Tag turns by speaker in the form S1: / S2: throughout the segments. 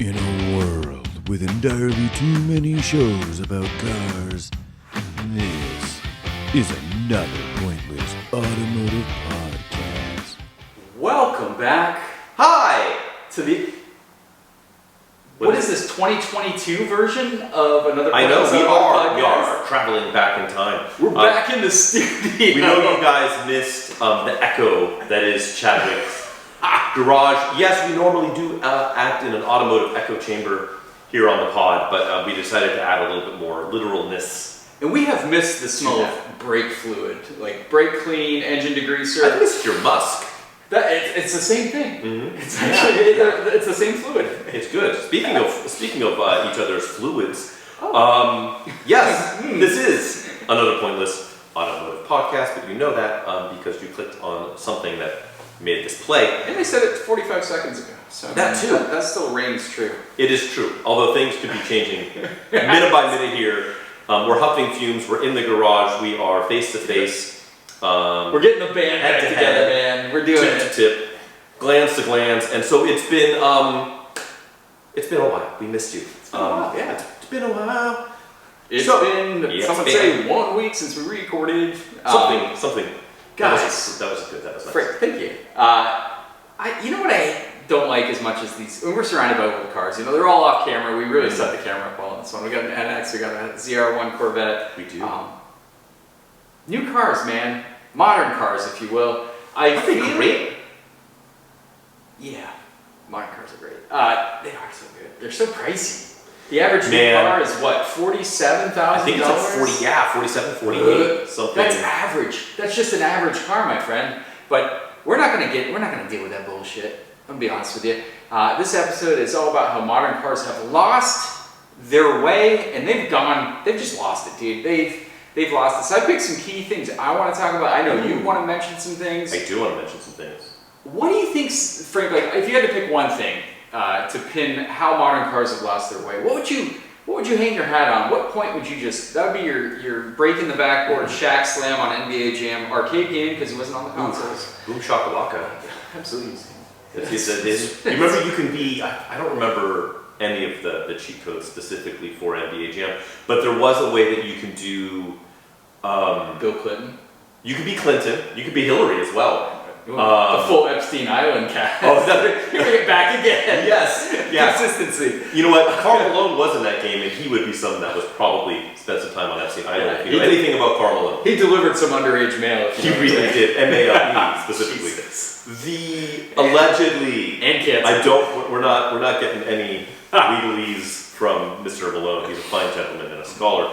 S1: In a world with entirely too many shows about cars, this is another pointless automotive podcast.
S2: Welcome back.
S3: Hi!
S2: To the... What is this, 2022 version of another podcast?
S3: I know, we
S2: podcast?
S3: are traveling back in time.
S2: We're back in the studio.
S3: We know you guys missed the echo that is Chadwick's garage. Yes, we normally do act in an automotive echo chamber here on the pod, but we decided to add a little bit more literalness.
S2: And we have missed the smell of brake fluid, like brake clean, engine degreaser.
S3: I think it's your musk.
S2: It's the same thing.
S3: Mm-hmm.
S2: It's actually it's the same fluid.
S3: It's good. Speaking of each other's fluids, yes, this is another pointless automotive podcast, but you know that because you clicked on something that made this play.
S2: And they said it 45 seconds ago. So
S3: that too.
S2: That still reigns true.
S3: It is true, although things could be changing minute by minute here. We're huffing fumes. We're in the garage. We are face to face.
S2: We're getting the band back together, man. We're doing
S3: tip to tip, glance to glance, and so it's been a while. We missed you.
S2: It's been a while. Yeah,
S3: it's been a while.
S2: It's been some would say 1 week since we recorded.
S3: Something.
S2: Guys,
S3: that was good. That was nice.
S2: Frank, thank you. You know what I don't like as much as these. When we're surrounded by old cars, you know, they're all off camera. We really set the camera up well on this one. We got an NX, we got a ZR1 Corvette.
S3: We do.
S2: New cars, man. Modern cars, if you will. I
S3: think great.
S2: Yeah, modern cars are great. They are so good. They're so pricey. The average new car is what, $47,000?
S3: I think it's like 40. Yeah, 47, 48, something.
S2: That's average. That's just an average car, my friend. But we're not gonna deal with that bullshit. I'm gonna be honest with you. This episode is all about how modern cars have lost their way, and they've just lost it, dude. They've lost it. So I picked some key things I want to talk about. I know you want to mention some things.
S3: I do want to mention some things.
S2: What do you think, Frank, like, if you had to pick one thing to pin how modern cars have lost their way, what would you hang your hat on? What point would you that would be your breaking the backboard, shack slam on NBA Jam, arcade game, because it wasn't on the consoles.
S3: Boom shakalaka.
S2: Absolutely.
S3: You remember you can be, I don't remember any of the cheat codes specifically for NBA Jam, but there was a way that you can do...
S2: Bill Clinton?
S3: You could be Clinton, you could be Hillary as well.
S2: The full Epstein Island cast.
S3: Oh,
S2: you're bring it back again.
S3: Yes.
S2: Consistency.
S3: You know what? Karl Malone was in that game, and he would be someone that was probably spent some time on Epstein Island. If you know anything about Karl Malone.
S2: He delivered some underage mail.
S3: He really did. MALE specifically. Allegedly.
S2: And cancer.
S3: We're not getting any legalese from Mr. Malone. He's a fine gentleman and a scholar.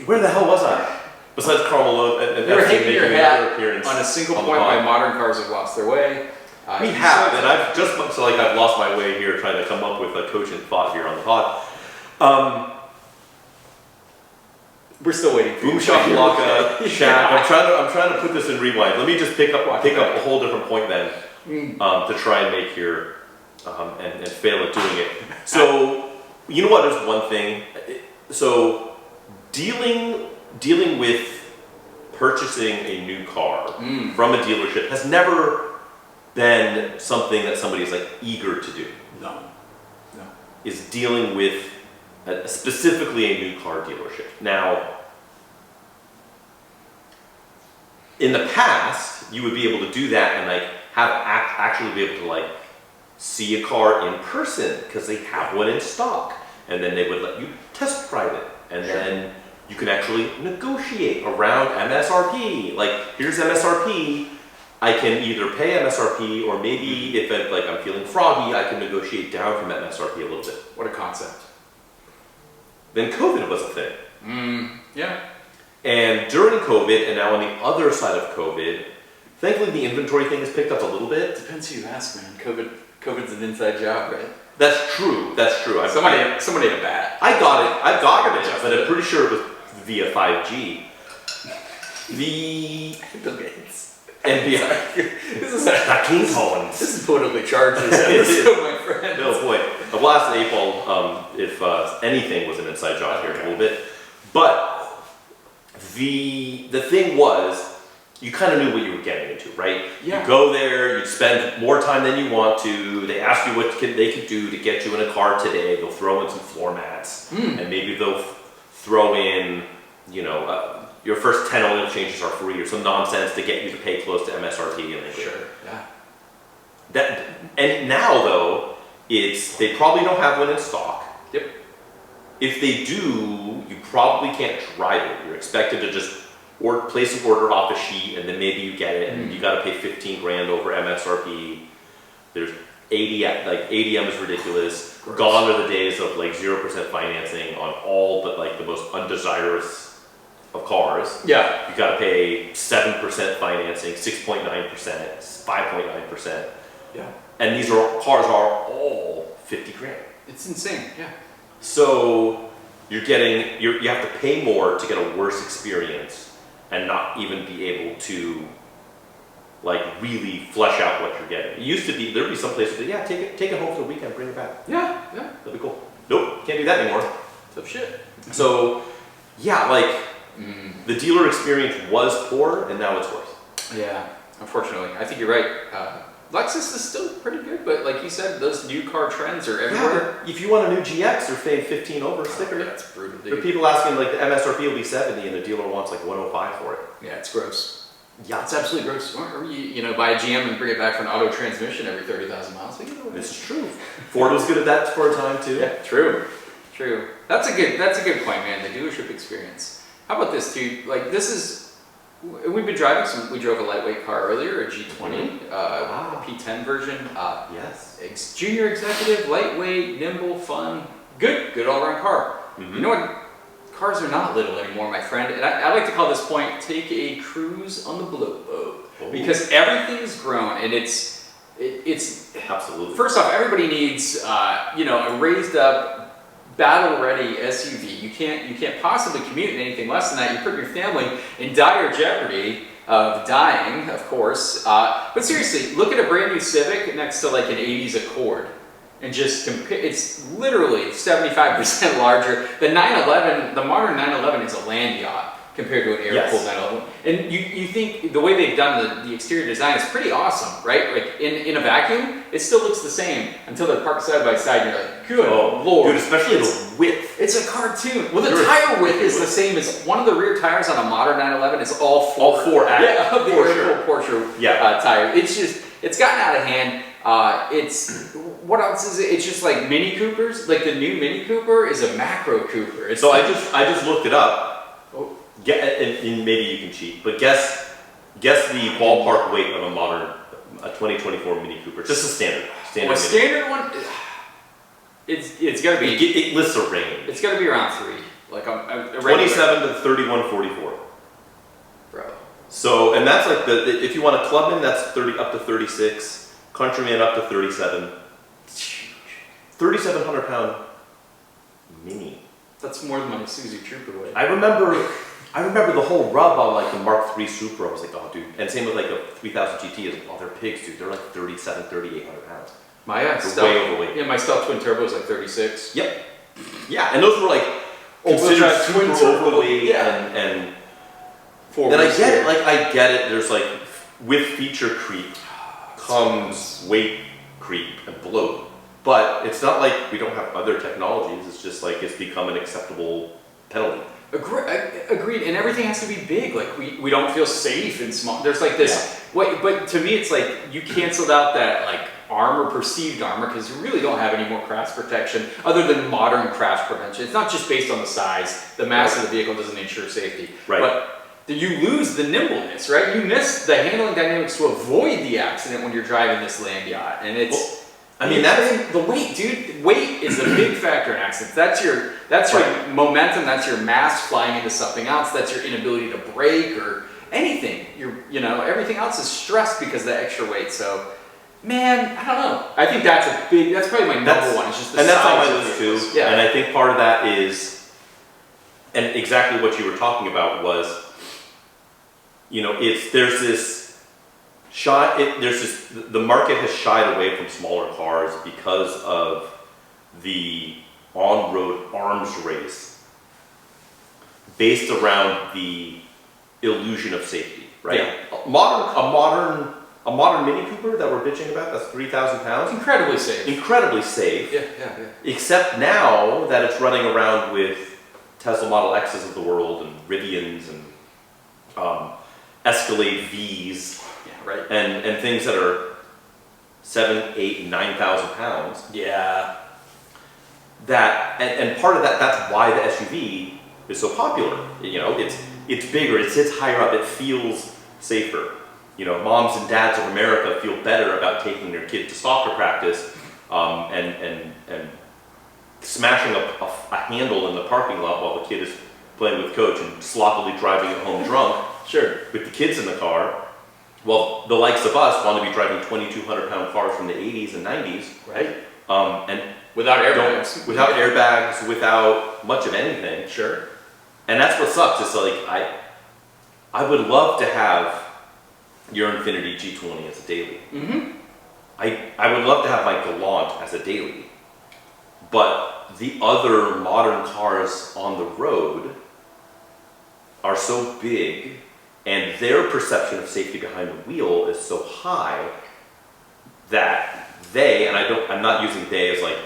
S3: Where the hell was I? Besides Karl Malone and
S2: you were hanging your hat
S3: appearance
S2: on a single point why modern cars have lost their way.
S3: We have, and I've lost my way here trying to come up with a cogent thought here on the pod.
S2: We're still waiting for
S3: Boom shakalaka, shack. I'm trying to put this in rewind. Let me just pick up a whole different point then to try and make here and fail at doing it. So you know what? There's one thing. So dealing with purchasing a new car from a dealership has never been something that somebody is like eager to do.
S2: No.
S3: Is dealing with specifically a new car dealership. Now, in the past, you would be able to do that and like actually be able to like see a car in person because they have one in stock, and then they would let you test drive it, and then you can actually negotiate around MSRP. Like, here's MSRP. I can either pay MSRP, or maybe if I'm feeling froggy, I can negotiate down from MSRP a little bit.
S2: What a concept.
S3: Then COVID was a thing.
S2: Yeah.
S3: And during COVID, and now on the other side of COVID, thankfully the inventory thing has picked up a little bit.
S2: Depends who you ask, man. COVID's an inside job, right?
S3: That's true.
S2: Somebody had a bat.
S3: I got it, but I'm pretty sure it was via 5G.
S2: Bill Gates.
S3: NBA.
S2: This is politically charged this episode, my friend.
S3: No, boy. A blast at April, if anything was an inside job here a little bit. But the thing was, you kind of knew what you were getting into, right?
S2: Yeah.
S3: You go there, you spend more time than you want to. They ask you what they can do to get you in a car today. They'll throw in some floor mats, and maybe they'll throw in, your first 10 oil changes are free or some nonsense to get you to pay close to MSRP. And
S2: Sure. Yeah.
S3: And now though, they probably don't have one in stock.
S2: Yep.
S3: If they do, you probably can't drive it. You're expected to just place an order off a sheet, and then maybe you get it, and you got to pay 15 grand over MSRP. There's ADM is ridiculous.
S2: Gross.
S3: Gone are the days of 0% financing on all but the most undesirous of cars.
S2: Yeah.
S3: You got to pay 7% financing, 6.9%, 5.9%.
S2: Yeah.
S3: And these cars are all 50 grand.
S2: It's insane. Yeah.
S3: So you have to pay more to get a worse experience and not even be able to really flesh out what you're getting. It used to be, there'd be some places that, take it home for the weekend, bring it back.
S2: Yeah.
S3: That'd be cool. Nope, can't do that anymore.
S2: Tough shit.
S3: So, the dealer experience was poor, and now it's worse.
S2: Yeah, unfortunately. I think you're right. Lexus is still pretty good, but like you said, those new car trends are everywhere.
S3: If you want a new GX, they're paying 15 over sticker.
S2: Yeah, it's brutal,
S3: There are
S2: dude.
S3: people asking, the MSRP will be 70, and the dealer wants 105 for it.
S2: Yeah, it's gross.
S3: Yeah,
S2: It's absolutely gross. Or you buy a GM and bring it back for an auto transmission every 30,000 miles.
S3: this is true. Ford was good at that for a time, too.
S2: Yeah, true. That's a good point, man. The dealership experience. How about this, dude? We've been driving we drove a lightweight car earlier, a G20, a P10 version.
S3: Yes.
S2: Junior executive, lightweight, nimble, fun, good all-around car.
S3: Mm-hmm.
S2: You know what? Cars are not little anymore, my friend. And I like to call this point, take a cruise on the bloat boat.
S3: Oh.
S2: Because everything's grown, and it's
S3: Absolutely.
S2: First off, everybody needs a raised up, battle ready SUV. You can't possibly commute in anything less than that. You put your family in dire jeopardy of dying, of course. But seriously, look at a brand new Civic next to an 80s Accord. And just compare, it's literally 75% larger. The 911, the modern 911 is a land yacht compared to an air-cooled 911. And you think the way they've done the exterior design is pretty awesome, right? In a vacuum, it still looks the same until they're parked side by side. And you're like, good lord.
S3: Dude, especially the width.
S2: It's a cartoon. Well, the tire width is the same as one of the rear tires on a modern 911 is all four of the air-cooled Porsche tire. It's gotten out of hand. What else is it? It's just like Mini Coopers. The new Mini Cooper is a macro Cooper.
S3: So I just looked it up.
S2: Oh.
S3: And maybe you can cheat, but guess the ballpark weight of a 2024 Mini Cooper. Just a standard
S2: standard one. It's got to be.
S3: It lists a range.
S2: It's got to be around 3. A
S3: 27 to 3144.
S2: Bro.
S3: So, and that's if you want a Clubman, that's 30 up to 36. Countryman up to 37. 3,700 pound Mini.
S2: That's more than my Isuzu Trooper weight.
S3: I remember the whole rub on the Mark III Supra. I was like, oh dude. And same with a 3000 GT. Is they're pigs, dude. They're 3,800 pounds.
S2: My
S3: They're way overweight.
S2: Yeah, my Stealth twin turbo is 36.
S3: Yep. Yeah, and those were considered super overweight and
S2: and
S3: I get it. I get it. There's with feature creep comes weight creep and bloat. But it's not like we don't have other technologies. It's just it's become an acceptable penalty.
S2: Agreed, and everything has to be big. We don't feel safe in small. There's this. Wait, but to me, it's you canceled out that armor, perceived armor, because you really don't have any more crash protection other than modern crash prevention. It's not just based on the size. The mass of the vehicle doesn't ensure safety.
S3: Right.
S2: But you lose the nimbleness, right? You miss the handling dynamics to avoid the accident when you're driving this land yacht, and it's. That's the weight, dude. Weight is a big factor in accidents. That's your momentum. That's your mass flying into something else. That's your inability to brake or anything. Everything else is stressed because of the extra weight. So, man, I don't know. I think that's probably my number one. It's just the size.
S3: And that's on my list too.
S2: Yeah.
S3: And I think part of that is, and exactly what you were talking about was, the market has shied away from smaller cars because of the on-road arms race based around the illusion of safety. right?
S2: Yeah.
S3: A modern Mini Cooper that we're bitching about, that's 3,000 pounds.
S2: Incredibly safe.
S3: Incredibly safe.
S2: Yeah.
S3: Except now that it's running around with Tesla Model X's of the world and Rivians and Escalade V's.
S2: Yeah, right.
S3: And things that are 7, 8, 9,000 pounds.
S2: Yeah.
S3: And part of that's why the SUV is so popular. You know, it's bigger, it sits higher up, it feels safer. You know, moms and dads of America feel better about taking their kid to soccer practice and smashing a handle in the parking lot while the kid is playing with coach and sloppily driving it home drunk.
S2: Sure.
S3: With the kids in the car. Well, the likes of us want to be driving 2,200-pound cars from the 80s and 90s.
S2: Right.
S3: And
S2: without airbags.
S3: Without airbags, without much of anything.
S2: Sure.
S3: And that's what sucks. It's like, I would love to have your Infiniti G20 as a daily.
S2: Mm-hmm.
S3: I would love to have my Galant as a daily. But the other modern cars on the road are so big, and their perception of safety behind the wheel is so high that I'm not using they as like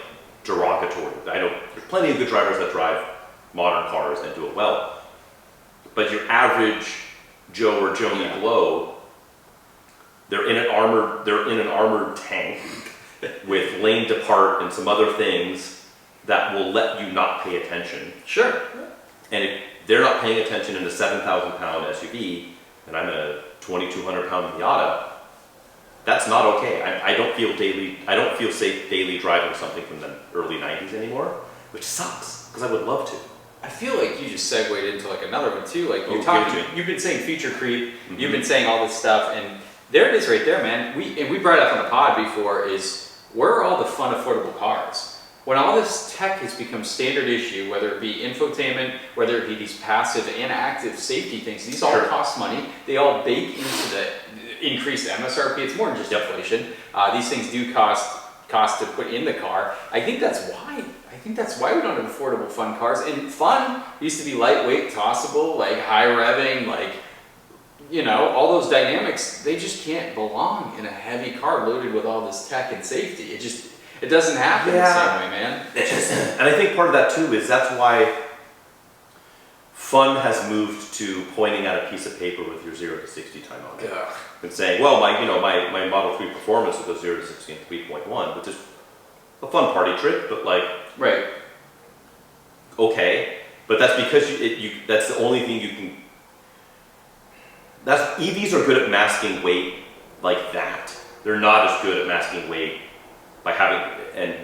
S3: derogatory. There's plenty of good drivers that drive modern cars and do it well. But your average Joe or Joni Blow, they're in an armored tank with lane depart and some other things that will let you not pay attention.
S2: Sure.
S3: And if they're not paying attention in a 7,000-pound SUV, and I'm a 2,200-pound Miata, that's not okay. I don't feel safe daily driving something from the early 90s anymore, which sucks, because I would love to.
S2: I feel like you just segued into like another one too. Like you've been saying feature creep, you've been saying all this stuff, and there it is right there, man. We brought it up on the pod before, is where are all the fun, affordable cars? When all this tech has become standard issue, whether it be infotainment, whether it be these passive and active safety things, these all cost money. They all bake into the increased MSRP. It's more than just inflation. These things do cost to put in the car. I think that's why we don't have affordable, fun cars. And fun used to be lightweight, tossable, like high revving, like, you know, all those dynamics. They just can't belong in a heavy car loaded with all this tech and safety. It doesn't happen the same way, man.
S3: And I think part of that too is that's why fun has moved to pointing at a piece of paper with your 0 to 60 time on it.
S2: Ugh.
S3: And saying, well, my Model 3 Performance will go 0 to 60 in 3.1, which is a fun party trick, but like,
S2: right.
S3: Okay, but that's because that's the only thing you can. EVs are good at masking weight like that. They're not as good at masking weight by having, and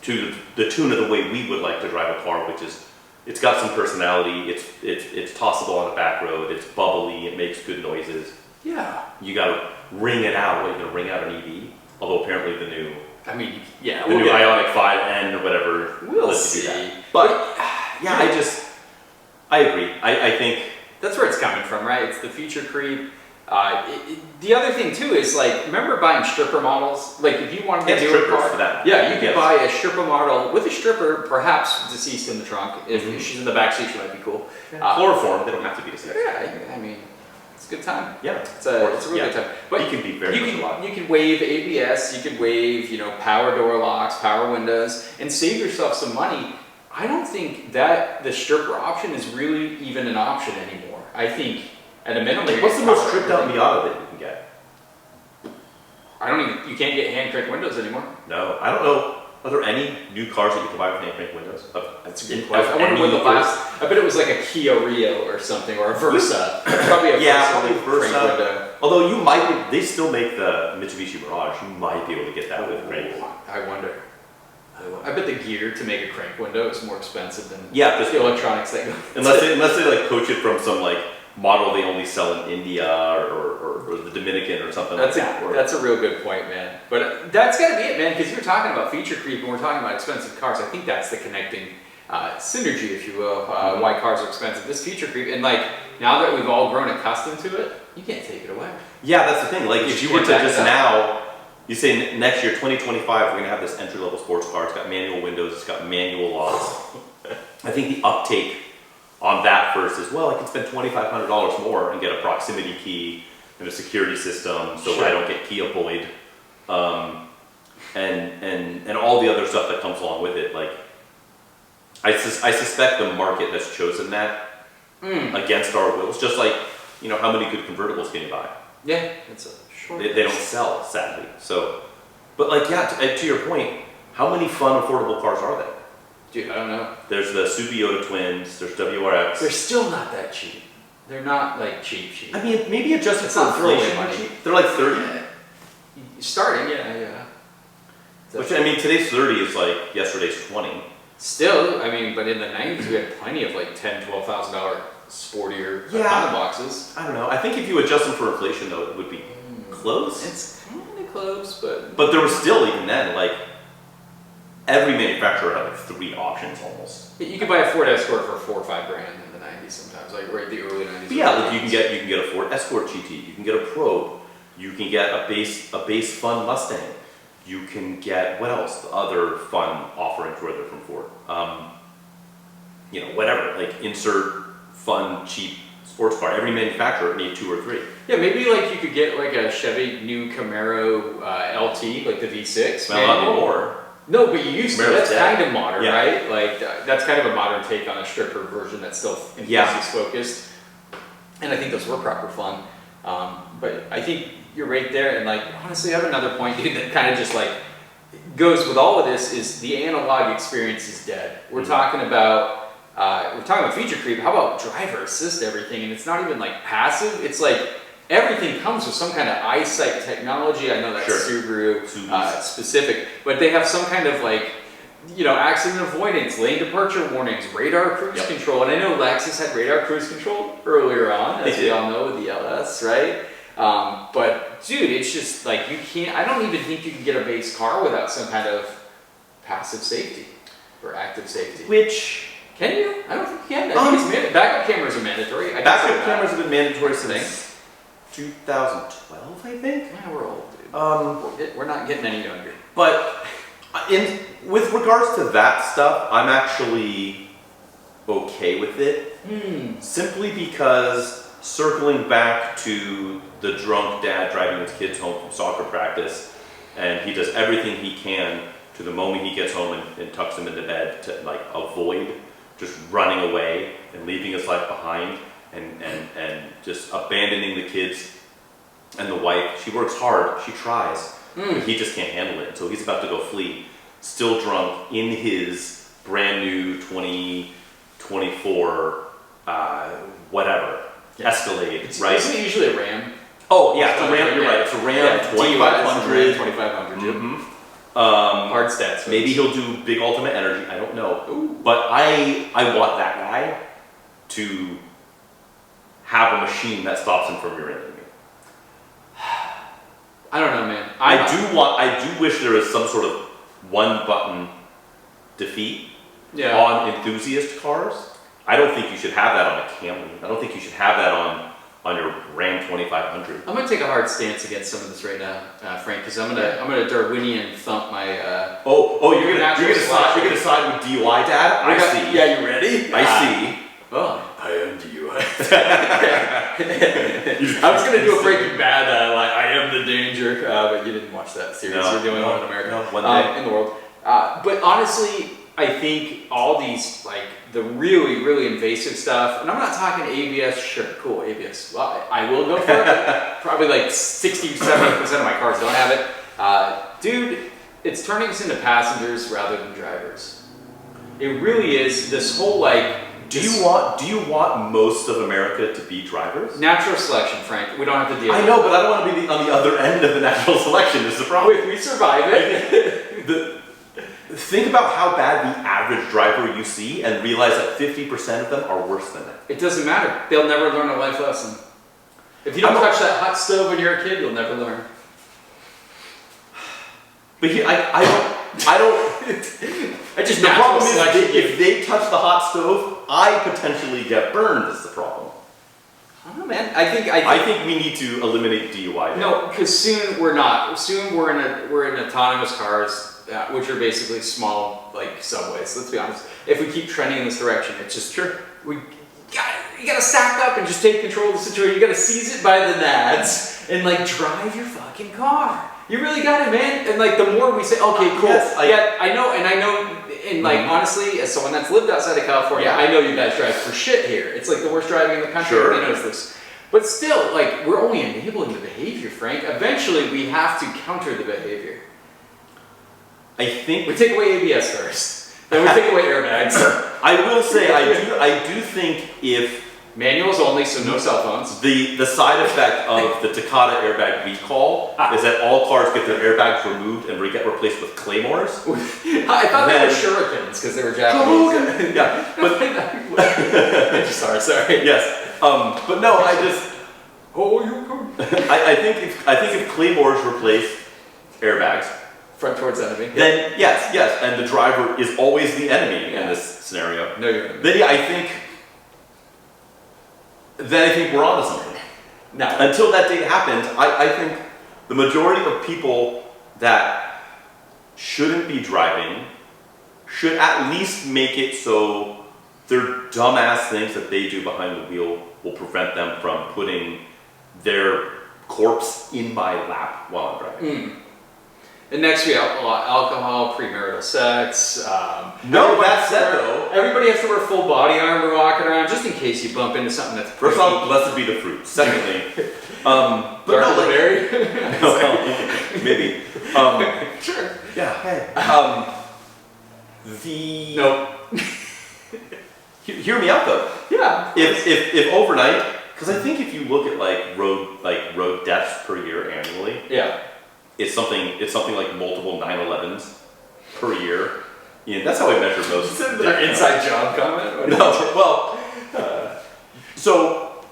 S3: to the tune of the way we would like to drive a car, which is, it's got some personality, it's tossable on a back road, it's bubbly, it makes good noises.
S2: Yeah.
S3: You gotta ring it out. What, you gonna ring out an EV? Although apparently the new Ioniq 5N or whatever
S2: we'll
S3: lets you
S2: see.
S3: do that. But yeah, I agree. I think
S2: that's where it's coming from, right? It's the feature creep. The other thing too is, like, remember buying stripper models? Like, if you wanted to do a car,
S3: for that.
S2: Yeah, you could buy a stripper model with a stripper, perhaps deceased in the trunk. If she's in the back seat, she might be cool.
S3: Chloroform, they don't have to be deceased.
S2: Yeah, I mean, it's a good time.
S3: Yeah,
S2: it's a really good time. But
S3: you can be very
S2: you can waive ABS, you could waive, power door locks, power windows, and save yourself some money. I don't think that the stripper option is really even an option anymore. I think at a minimum,
S3: what's the most stripped out Miata that you can get?
S2: You can't get hand crank windows anymore.
S3: No, I don't know. Are there any new cars that you can buy with hand crank windows?
S2: That's a good question. I wonder when the last. I bet it was like a Kia Rio or something, or a Versa. Probably a Versa window.
S3: Although they still make the Mitsubishi Mirage. You might be able to get that with crank.
S2: I wonder. I bet the gear to make a crank window is more expensive than
S3: the
S2: electronics that go.
S3: Unless they like poach it from some like model they only sell in India or the Dominican or something like that.
S2: That's a real good point, man. But that's got to be it, man, because you're talking about feature creep and we're talking about expensive cars. I think that's the connecting synergy, if you will, why cars are expensive. This feature creep, and like now that we've all grown accustomed to it, you can't take it away.
S3: Yeah, that's the thing. Like if you were to just now, you say next year, 2025, we're going to have this entry-level sports car. It's got manual windows. It's got manual locks. I think the uptake on that versus, well, I can spend $2,500 more and get a proximity key and a security system so
S2: Sure.
S3: I don't get Kia bullied, and all the other stuff that comes along with it. Like, I suspect the market has chosen that against our wills. Just like, how many good convertibles can you buy?
S2: Yeah, it's a short.
S3: They don't sell, sadly. So, but like, yeah, to your point, how many fun, affordable cars are there?
S2: Dude, I don't know.
S3: There's the Subiota twins. There's WRX.
S2: They're still not that cheap. They're not like cheap.
S3: I mean, maybe adjusted
S2: It's
S3: for
S2: not throwaway
S3: inflation.
S2: money.
S3: They're like 30.
S2: Yeah. Starting, yeah.
S3: Which, I mean, today's 30 is like yesterday's 20.
S2: Still, I mean, but in the 90s we had plenty of like $10,000, $12,000 sportier Econo boxes.
S3: I don't know. I think if you adjust them for inflation, though, it would be close.
S2: It's kind of close, but
S3: But there was still, even then, like, every manufacturer had like 3 options almost.
S2: you could buy a Ford Escort for $4 or $5 grand in the 90s sometimes, like right the early 90s.
S3: But yeah, like you can get a Ford Escort GT, you can get a Probe, you can get a base fun Mustang, you can get, what else? The other fun offerings where they're from Ford. Whatever, like insert fun, cheap sports car. Every manufacturer need 2 or 3.
S2: Yeah, maybe like you could get like a Chevy new Camaro LT, like the V6.
S3: Well, not anymore.
S2: No, but you used to.
S3: Camaro's
S2: That's
S3: dead.
S2: kind of modern,
S3: Yeah.
S2: right? Like that's kind of a modern take on a stripper version that's still enthusiast focused. And I think those were proper fun. But I think you're right there. And like honestly, I have another point, dude, that kind of just like goes with all of this is the analog experience is dead. We're talking about feature creep. How about driver assist everything? And it's not even like passive. It's like everything comes with some kind of eyesight technology. I know that's Subaru specific, but they have some kind of like, accident avoidance, lane departure warnings, radar cruise control. And I know Lexus had radar cruise control earlier on, as we all know with the LS, right? But dude, it's just like I don't even think you can get a base car without some kind of passive safety or active safety.
S3: Which...
S2: Can you? I don't think you can. I think it's backup cameras are mandatory.
S3: Backup cameras have been mandatory since 2012, I think.
S2: Yeah, we're old, dude. We're not getting any younger.
S3: But with regards to that stuff, I'm actually okay with it. Simply because circling back to the drunk dad driving his kids home from soccer practice, and he does everything he can to the moment he gets home and tucks them into bed to like avoid just running away and leaving his life behind and just abandoning the kids and the wife. She works hard, she tries, but he just can't handle it. And so he's about to go flee, still drunk in his brand new 2024 Escalade, right?
S2: Isn't it usually a Ram?
S3: Oh yeah, it's a Ram. You're right. It's a Ram 2500.
S2: 2500. Hard stats.
S3: Maybe he'll do big ultimate energy. I don't know. But I want that guy to have a machine that stops him from rear-ending me.
S2: I don't know, man.
S3: I do wish there was some sort of one-button defeat on enthusiast cars. I don't think you should have that on a Camry. I don't think you should have that on your Ram 2500.
S2: I'm gonna take a hard stance against some of this right now, Frank, because I'm gonna Darwinian thump my.
S3: You're gonna side with DUI, Dad. I see.
S2: Yeah, you ready?
S3: I see.
S2: Oh, I am DUI. I was gonna do a Breaking Bad, like I am the danger, but you didn't watch that series. You're the only one in America,
S3: one day
S2: in the world. But honestly, I think all these like the really, really invasive stuff, and I'm not talking ABS, sure, cool, ABS. Well, I will go for it, but probably like 60, 70% of my cars don't have it. Dude, it's turning us into passengers rather than drivers. It really is this whole like...
S3: Do you want most of America to be drivers?
S2: Natural selection, Frank. We don't have to deal with it.
S3: I know, but I don't want to be on the other end of the natural selection is the problem.
S2: If we survive it...
S3: Think about how bad the average driver you see and realize that 50% of them are worse than that.
S2: It doesn't matter. They'll never learn a life lesson. If you don't touch that hot stove when you're a kid, you'll never learn.
S3: But I don't.
S2: I just
S3: the problem is if they touch the hot stove, I potentially get burned. Is the problem?
S2: I don't know, man. I think
S3: we need to eliminate DUI.
S2: No, because soon we're not. Soon we're in autonomous cars. Which are basically small, like subways. Let's be honest. If we keep trending in this direction, it's just true. you gotta sack up and just take control of the situation. You gotta seize it by the nads and like drive your fucking car. You really got it, man. And like the more we say, okay, cool. Yes, I know, and like honestly, as someone that's lived outside of California, I know you guys drive for shit here. It's like the worst driving in the country.
S3: Sure.
S2: Everybody knows this. But still, like we're only enabling the behavior, Frank. Eventually, we have to counter the behavior.
S3: I think
S2: we take away ABS first, then we take away airbags.
S3: I will say, I do think if
S2: manuals only, so no cell phones.
S3: The side effect of the Takata airbag recall is that all cars get their airbags removed and get replaced with claymores.
S2: I thought they were shurikens because they were Japanese.
S3: Yeah, but
S2: sorry.
S3: Yes, but no, I just.
S2: Oh, you come.
S3: I think if claymores replace airbags,
S2: front towards enemy.
S3: Then yes, and the driver is always the enemy in this scenario.
S2: No, you're enemy.
S3: Then yeah, I think we're onto something.
S2: Now,
S3: until that day happens, I think the majority of people that shouldn't be driving should at least make it so their dumbass things that they do behind the wheel will prevent them from putting their corpse in my lap while I'm driving.
S2: And next we have alcohol, premarital sex.
S3: No, that's said though.
S2: Everybody has to wear full body armor walking around just in case you bump into something that's.
S3: First off, blessed be the fruit. Secondly, but
S2: no,
S3: like, maybe.
S2: Sure.
S3: Yeah. Hey.
S2: Nope.
S3: Hear me out though.
S2: Yeah.
S3: If overnight, because I think if you look at road deaths per year annually.
S2: Yeah.
S3: It's something like multiple 9/11s per year. Yeah, that's how I measure most.
S2: Is that an inside job comment?
S3: No, well, so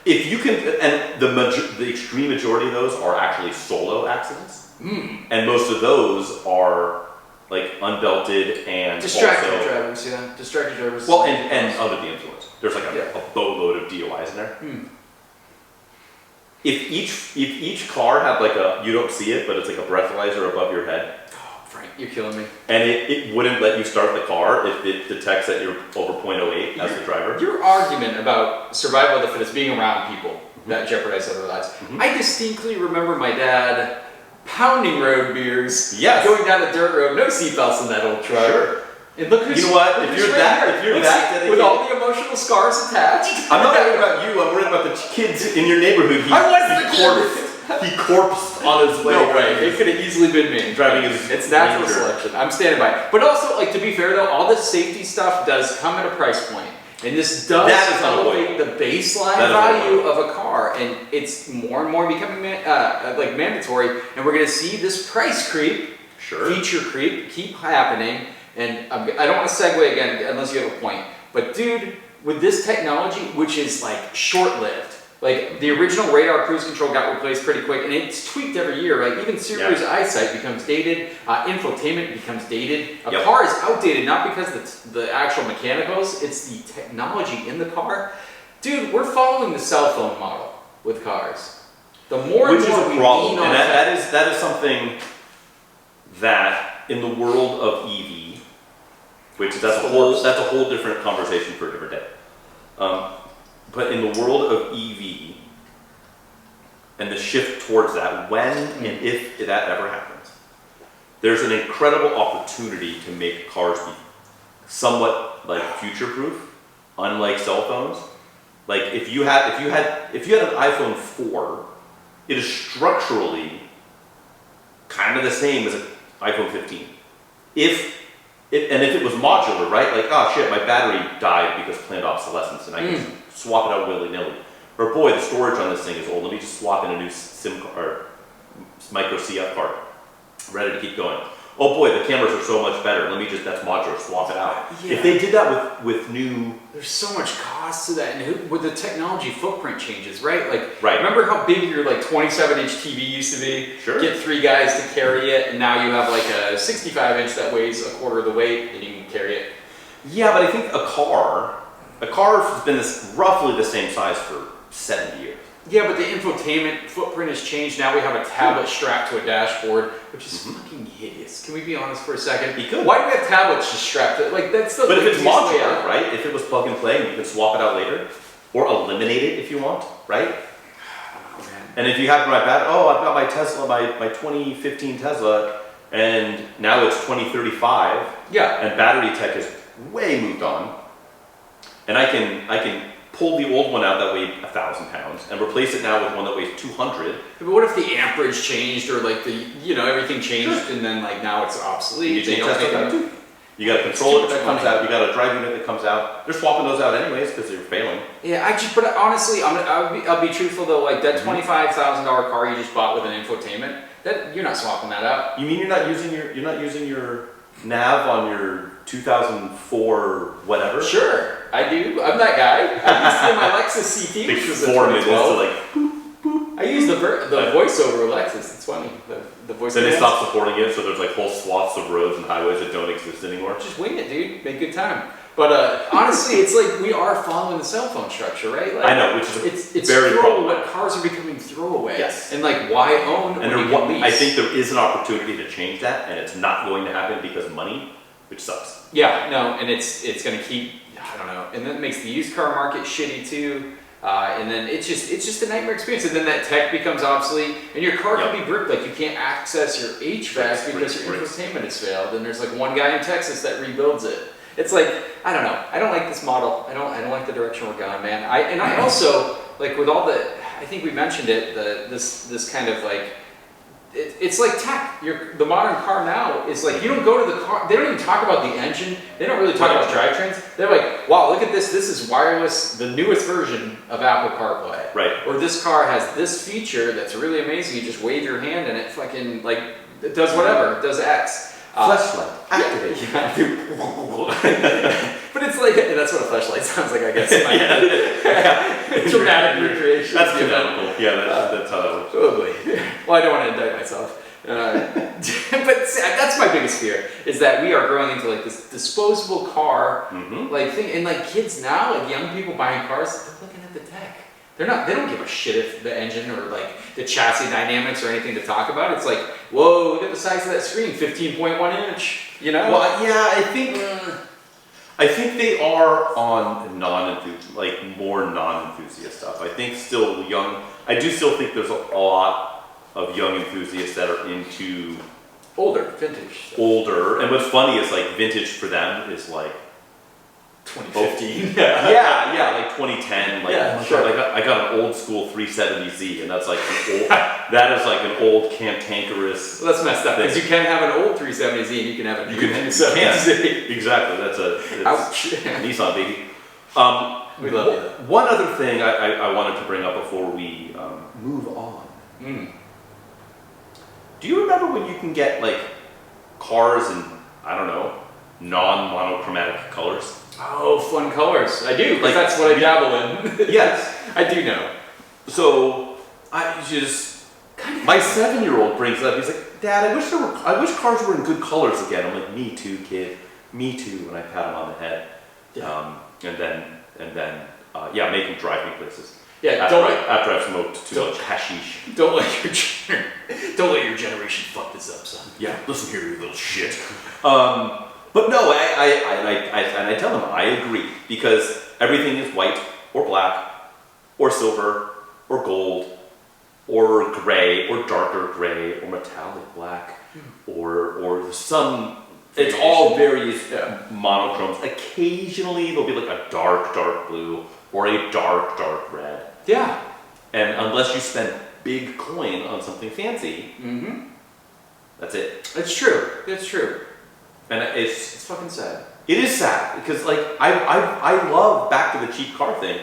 S3: if you can, and the extreme majority of those are actually solo accidents, and most of those are like unbelted and
S2: distracted drivers. Yeah, distracted drivers.
S3: Well, and under the influence. There's like a boatload of DUIs in there. If each car had like you don't see it, but it's like a breathalyzer above your head.
S2: Oh, Frank, you're killing me.
S3: And it wouldn't let you start the car if it detects that you're over 0.08 as the driver.
S2: Your argument about survival of the fittest, being around people that jeopardize other lives. I distinctly remember my dad pounding road beers, going down a dirt road, no seatbelts in that old truck.
S3: Sure.
S2: And look who's,
S3: you know what? If you're that dedicated,
S2: with all the emotional scars attached.
S3: I'm not worried about you. I'm worried about the kids in your neighborhood. He corpsed on his way.
S2: No way. It could have easily been me
S3: driving his.
S2: It's natural selection. I'm standing by. But also, like to be fair though, all this safety stuff does come at a price point, and this does elevate the baseline value of a car, and it's more and more becoming like mandatory. And we're going to see this price creep, feature creep, keep happening. And I don't want to segue again unless you have a point. But dude, with this technology, which is like short-lived, like the original radar cruise control got replaced pretty quick, and it's tweaked every year. Like even serious eyesight becomes dated, infotainment becomes dated. A car is outdated not because the actual mechanicals, it's the technology in the car. Dude, we're following the cell phone model with cars. The more and more we lean on
S3: that is something that in the world of EV. Which that's a whole different conversation for a different day. But in the world of EV and the shift towards that, when and if that ever happens, there's an incredible opportunity to make cars be somewhat like future-proof, unlike cell phones. Like if you had an iPhone 4, it is structurally kind of the same as an iPhone 15. If it was modular, right? Like, oh shit, my battery died because of planned obsolescence, and I can swap it out willy-nilly. Or boy, the storage on this thing is old. Let me just swap in a new SIM card or micro CF card. Ready to keep going. Oh boy, the cameras are so much better. That's modular. Swap it out.
S2: Yeah.
S3: If they did that with new,
S2: there's so much cost to that, and with the technology footprint changes, right? Like,
S3: right.
S2: Remember how big your 27-inch TV used to be?
S3: Sure.
S2: Get 3 guys to carry it, and now you have like a 65-inch that weighs a quarter of the weight, and you can carry it.
S3: Yeah, but I think a car has been roughly the same size for 70 years.
S2: Yeah, but the infotainment footprint has changed. Now we have a tablet strapped to a dashboard, which is fucking hideous. Can we be honest for a second?
S3: You could.
S2: Why do we have tablets just strapped to like that's the
S3: But if it's
S2: laziest way
S3: modular,
S2: out.
S3: right? If it was plug and play, and you can swap it out later, or eliminate it if you want, right?
S2: Oh, man.
S3: And if you have my bad, I've got my Tesla, my 2015 Tesla, and now it's 2035.
S2: Yeah.
S3: And battery tech is way moved on, and I can pull the old one out that weighed 1,000 pounds and replace it now with one that weighs 200.
S2: But what if the amperage changed or like everything changed and then like now it's obsolete?
S3: You
S2: They
S3: change
S2: don't
S3: that stuff
S2: make
S3: out too. You got a controller that comes
S2: money.
S3: out. You got a drive unit that comes out. They're swapping those out anyways because they're failing.
S2: Yeah, but honestly, I'll be truthful though. Like that $25,000 car you just bought with an infotainment, that you're not swapping that out.
S3: You mean you're not using your nav on your 2004 whatever?
S2: Sure, I do. I'm that guy. I used it in my Lexus CT,
S3: Big
S2: which was a
S3: 4 minutes to
S2: 2012.
S3: like.
S2: I use the voiceover Lexus. It's funny. The voice.
S3: Then they stop supporting it, so there's like whole swaths of roads and highways that don't exist anymore.
S2: Just wing it, dude. Make good time. But honestly, it's like we are following the cell phone structure, right? Like,
S3: I know, which is
S2: it's
S3: very
S2: throwaway.
S3: problematic.
S2: Cars are becoming throwaway.
S3: Yes.
S2: And like, why own when you can lease?
S3: I think there is an opportunity to change that, and it's not going to happen because of money, which sucks.
S2: Yeah, no, and it's going to keep. I don't know, and that makes the used car market shitty too. And then it's just a nightmare experience. And then that tech becomes obsolete, and your car can be bricked. Like you can't access your HVAC because your infotainment has failed. And there's like one guy in Texas that rebuilds it. It's like I don't know. I don't like this model. I don't like the direction we're going, man. I also like with all the. I think we mentioned it. This kind of like. It's like tech. The modern car now is like you don't go to the car. They don't even talk about the engine. They don't really talk about drivetrains. They're like, wow, look at this. This is wireless, the newest version of Apple CarPlay.
S3: Right.
S2: Or this car has this feature that's really amazing. You just wave your hand and it fucking like it does whatever. It does X.
S3: Flashlight activate.
S2: But it's like that's what a flashlight sounds like, I guess. In my head. Dramatic recreation.
S3: That's canonical. Yeah, that's how that works.
S2: Oh boy. Well, I don't want to indict myself. But that's my biggest fear is that we are growing into like this disposable car like thing, and like kids now, like young people buying cars, they're looking at the tech. They don't give a shit if the engine or like the chassis dynamics or anything to talk about. It's like, whoa, look at the size of that screen, 15.1 inch. You know?
S3: Well, yeah, I think they are on more non-enthusiast stuff. I think still young. I do still think there's a lot of young enthusiasts that are into
S2: vintage.
S3: Older, and what's funny is like vintage for them is like
S2: 2015.
S3: yeah, like 2010. Like,
S2: Yeah, sure.
S3: I got an old school 370Z, and that's like an old. That is like an old cantankerous.
S2: Well, that's messed up because you can have an old 370Z and you can have a new 370Z.
S3: Exactly. That's
S2: Ouch.
S3: Nissan baby.
S2: We love you. Though.
S3: One other thing I wanted to bring up before we move on. Do you remember when you can get like cars in, I don't know, non-monochromatic colors?
S2: Oh, fun colors. I do,
S3: Like,
S2: that's what I dabble in.
S3: Yes.
S2: I do know.
S3: So my 7-year-old brings it up. He's like, Dad, I wish cars were in good colors again. I'm like, me too, kid. Me too. And I pat him on the head. Yeah. And then make him drive me places.
S2: Yeah.
S3: After I've smoked too much hashish.
S2: Don't let your generation fuck this up, son.
S3: Yeah. Listen here, you little shit. But no, I tell them I agree because everything is white or black or silver or gold or gray or darker gray or metallic black or some. It's all various monochromes. Occasionally there'll be like a dark blue or a dark red.
S2: Yeah.
S3: And unless you spend big coin on something fancy, that's it.
S2: It's true. It's true.
S3: And
S2: It's fucking sad.
S3: It is sad because like I love back to the cheap car thing.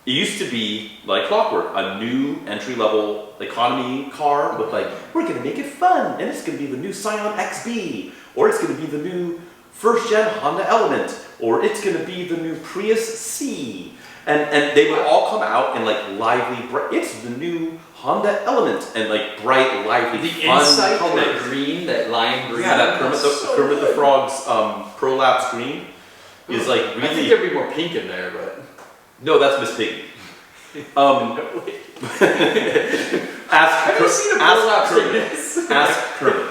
S3: It used to be like clockwork, a new entry-level economy car with like, we're gonna make it fun, and it's gonna be the new Scion XB, or it's gonna be the new first-gen Honda Element, or it's gonna be the new Prius C, and they would all come out in like lively, it's the new Honda Element, and like bright, lively,
S2: the
S3: fun
S2: inside
S3: colors.
S2: that green, that lime green.
S3: Yeah, that Kermit the Frog's Prolapse green is like
S2: I think
S3: really.
S2: there'd be more pink in there, but
S3: No, that's Miss Piggy.
S2: Have you seen a burlap sack?
S3: Ask Kermit.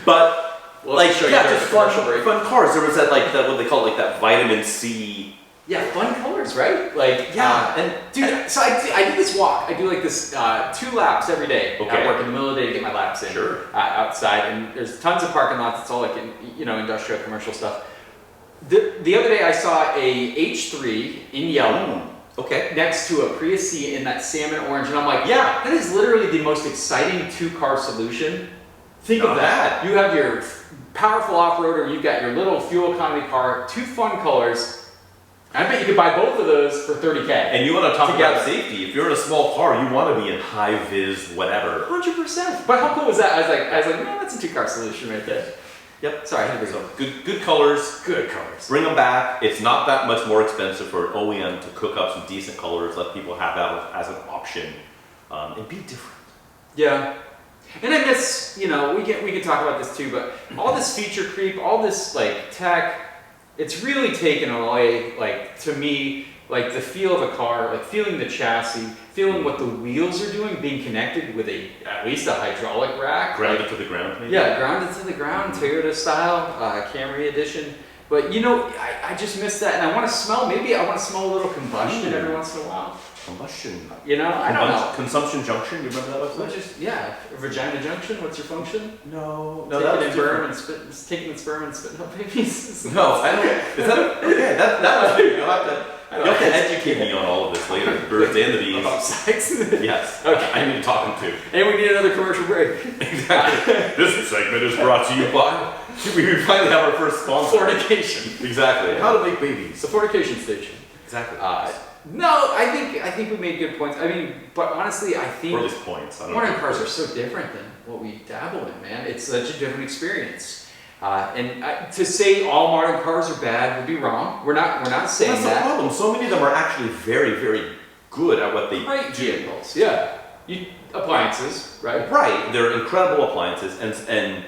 S3: But
S2: We'll
S3: like,
S2: show you
S3: yeah,
S2: during
S3: just
S2: the commercial break.
S3: fun cars. There was that like that what they call it, like that vitamin C.
S2: Yeah, fun colors, right? Like,
S3: And
S2: dude, so I do this walk. I do like this 2 laps every day
S3: Okay.
S2: at work in the middle of the day to get my laps in.
S3: Sure.
S2: Outside, and there's tons of parking lots. It's all like industrial, commercial stuff. The other day I saw a H3 in yellow
S3: Okay.
S2: next to a Prius C in that salmon orange, and I'm like, yeah, that is literally the most exciting 2-car solution. Think
S3: Not
S2: of that.
S3: bad.
S2: You have your powerful off-roader, you've got your little fuel economy car, 2 fun colors. I bet you could buy both of those for $30K.
S3: And you want to talk
S2: Together.
S3: about safety. If you're in a small car, you want to be in high vis, whatever.
S2: 100%. But how cool was that? I was like, man, that's a 2-car solution right there.
S3: Yep.
S2: Sorry, I had to
S3: So
S2: go.
S3: good colors.
S2: Good colors.
S3: Bring them back. It's not that much more expensive for an OEM to cook up some decent colors. Let people have that as an option, and be different.
S2: Yeah. And I guess, we can talk about this too, but all this feature creep, all this like tech, it's really taken away, like, to me, like the feel of a car, like feeling the chassis, feeling what the wheels are doing, being connected with at least a hydraulic rack.
S3: Grounded to the ground, maybe?
S2: Yeah, grounded to the ground, Toyota style, Camry edition. But I just miss that, and I want to smell. Maybe I want to smell a little combustion every once in a while.
S3: Combustion.
S2: I don't know.
S3: Consumption junction. You remember that
S2: Well,
S3: website?
S2: vagina junction. What's your function?
S3: No,
S2: Taking
S3: that
S2: in
S3: was
S2: sperm and spit, taking in sperm and spitting out babies.
S3: No, I don't. Is that okay? That was good. You'll have to educate me on all of this later. The birds and the bees.
S2: About sex.
S3: Yes.
S2: Okay.
S3: I need to talk them too.
S2: And we need another commercial break.
S3: Exactly. This segment is brought to you by. We finally have our first sponsor.
S2: Fornication.
S3: Exactly. How to make
S2: It's
S3: babies.
S2: a fornication station.
S3: Exactly.
S2: No, I think we made good points. I mean, but honestly, I
S3: or at
S2: think
S3: least points. I don't
S2: modern
S3: know.
S2: cars are so different than what we dabble in, man. It's such a different experience. To say all modern cars are bad would be wrong. We're not saying
S3: That's the
S2: that.
S3: problem. So many of them are actually very, very good at what they
S2: Right,
S3: do.
S2: vehicles. Yeah, appliances, right?
S3: Right. They're incredible appliances, and